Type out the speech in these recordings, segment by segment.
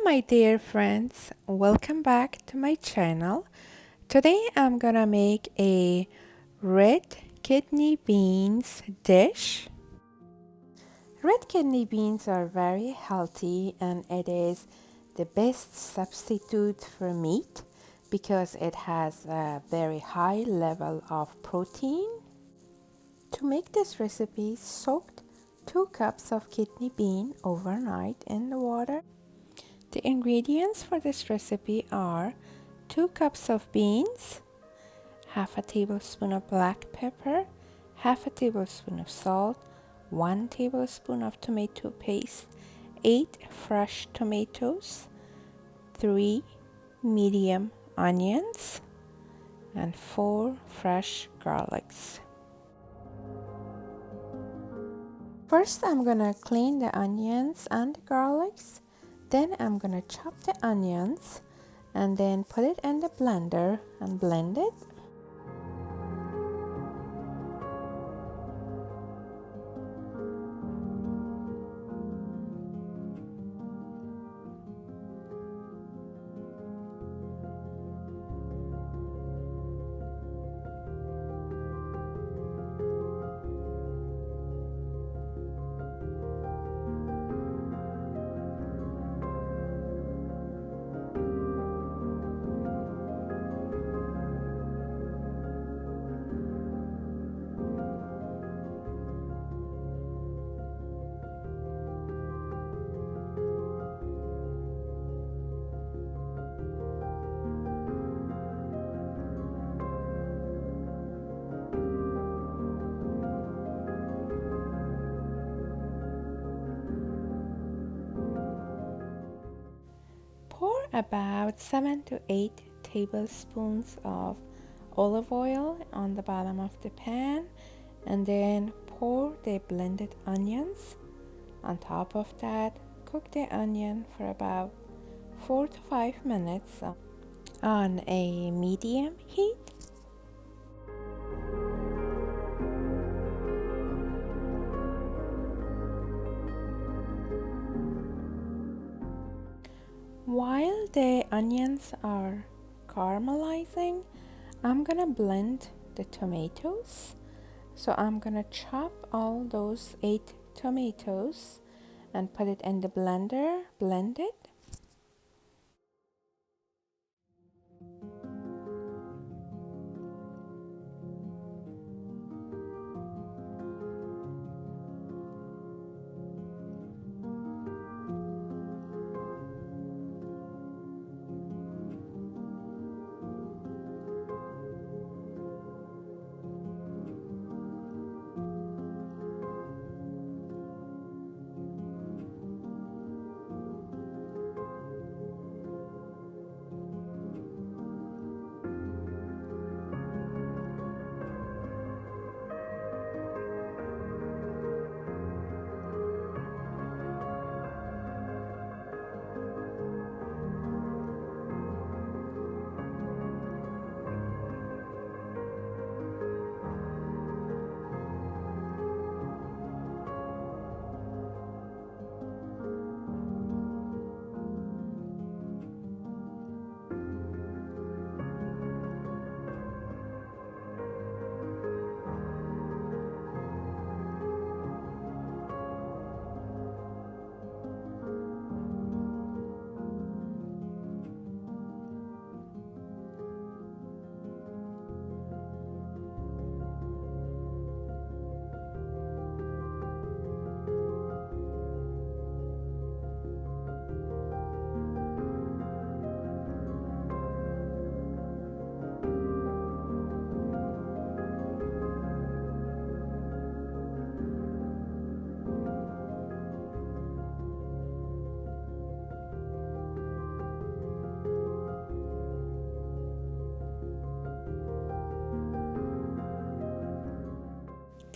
my dear friends, welcome back to my channel. Today I'm gonna make a red kidney beans dish. Red kidney beans are very healthy and it is the best substitute for meat because it has a very high level of protein. To make this recipe, soak 2 cups of kidney bean overnight in the water. The ingredients for this recipe are 2 cups of beans, half a tablespoon of black pepper, half a tablespoon of salt, 1 tablespoon of tomato paste, 8 fresh tomatoes, 3 medium onions, and 4 fresh garlics. First, I'm gonna clean the onions and the garlics. Then I'm gonna chop the onions and then put it in the blender and blend it. Pour about 7 to 8 tablespoons of olive oil on the bottom of the pan and then pour the blended onions on top of that. Cook the onion for about 4 to 5 minutes on a medium heat. While the onions are caramelizing, I'm gonna blend the tomatoes. So I'm gonna chop all those 8 tomatoes and put it in the blender, blend it.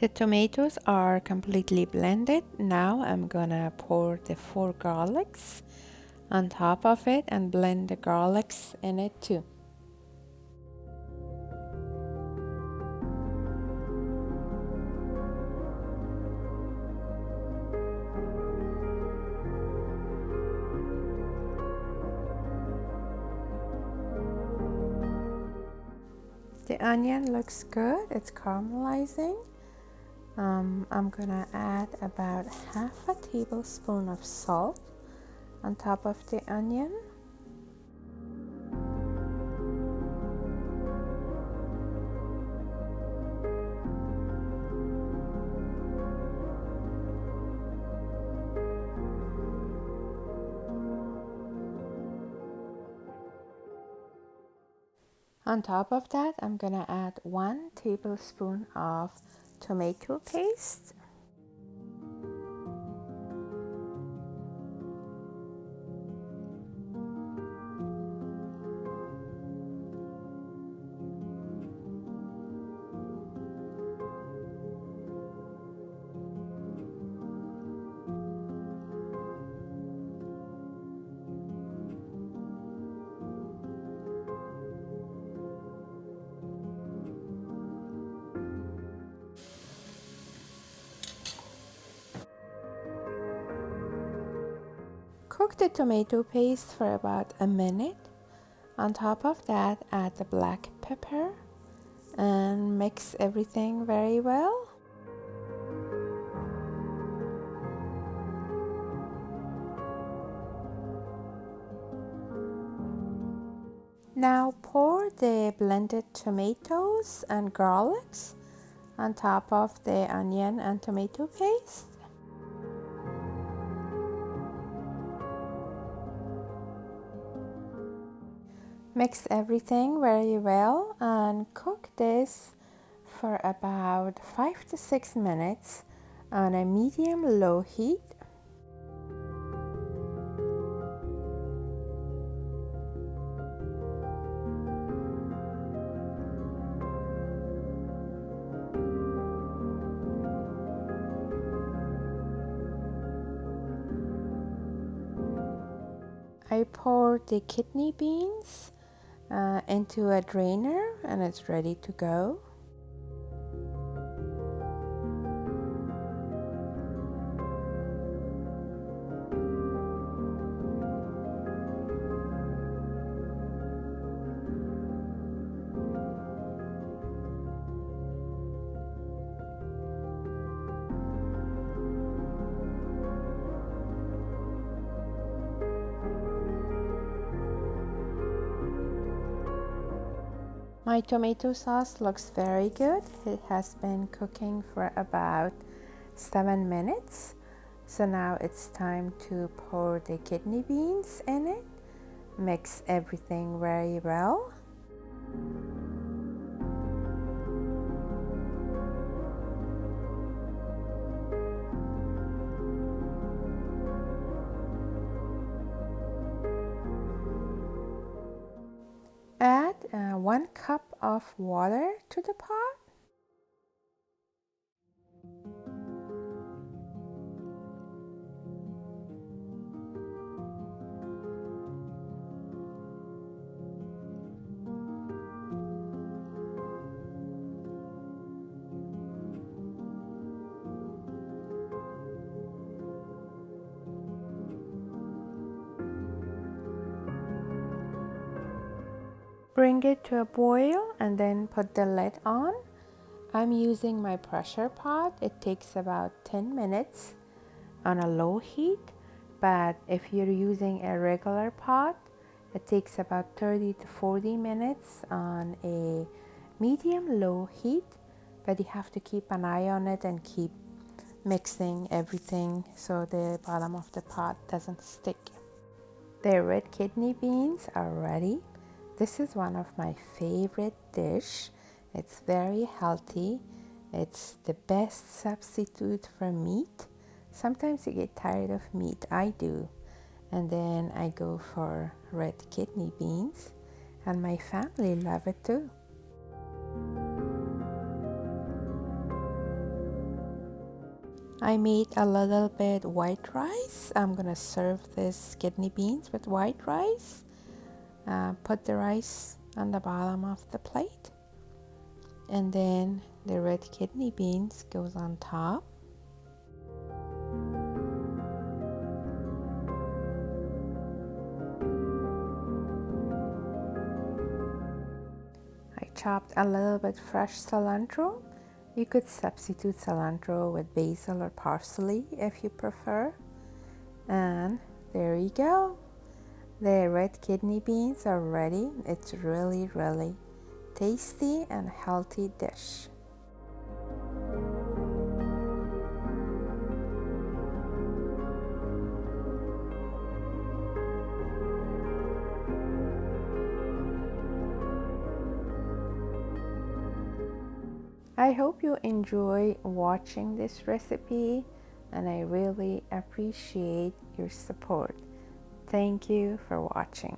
The tomatoes are completely blended. Now I'm gonna pour the 4 garlics on top of it and blend the garlics in it too. The onion looks good, it's caramelizing. I'm gonna add about half a tablespoon of salt on top of the onion. On top of that, I'm gonna add 1 tablespoon of tomato paste. Cook the tomato paste for about a minute. On top of that, add the black pepper and mix everything very well. Now pour the blended tomatoes and garlics on top of the onion and tomato paste. Mix everything very well and cook this for about 5 to 6 minutes on a medium-low heat. I poured the kidney beans into a drainer and it's ready to go. My tomato sauce looks very good. It has been cooking for about 7 minutes. So now it's time to pour the kidney beans in it. Mix everything very well. Add 1 cup of water to the pot. Bring it to a boil and then put the lid on. I'm using my pressure pot. It takes about 10 minutes on a low heat, but if you're using a regular pot, it takes about 30 to 40 minutes on a medium-low heat, but you have to keep an eye on it and keep mixing everything so the bottom of the pot doesn't stick. The red kidney beans are ready. This is one of my favorite dish. It's very healthy. It's the best substitute for meat. Sometimes you get tired of meat. I do. And then I go for red kidney beans. And my family love it too. I made a little bit white rice. I'm gonna serve this kidney beans with white rice. Put the rice on the bottom of the plate, and then the red kidney beans goes on top. I chopped a little bit fresh cilantro. You could substitute cilantro with basil or parsley if you prefer. And there you go. The red kidney beans are ready. It's really, really tasty and healthy dish. I hope you enjoy watching this recipe, and I really appreciate your support. Thank you for watching.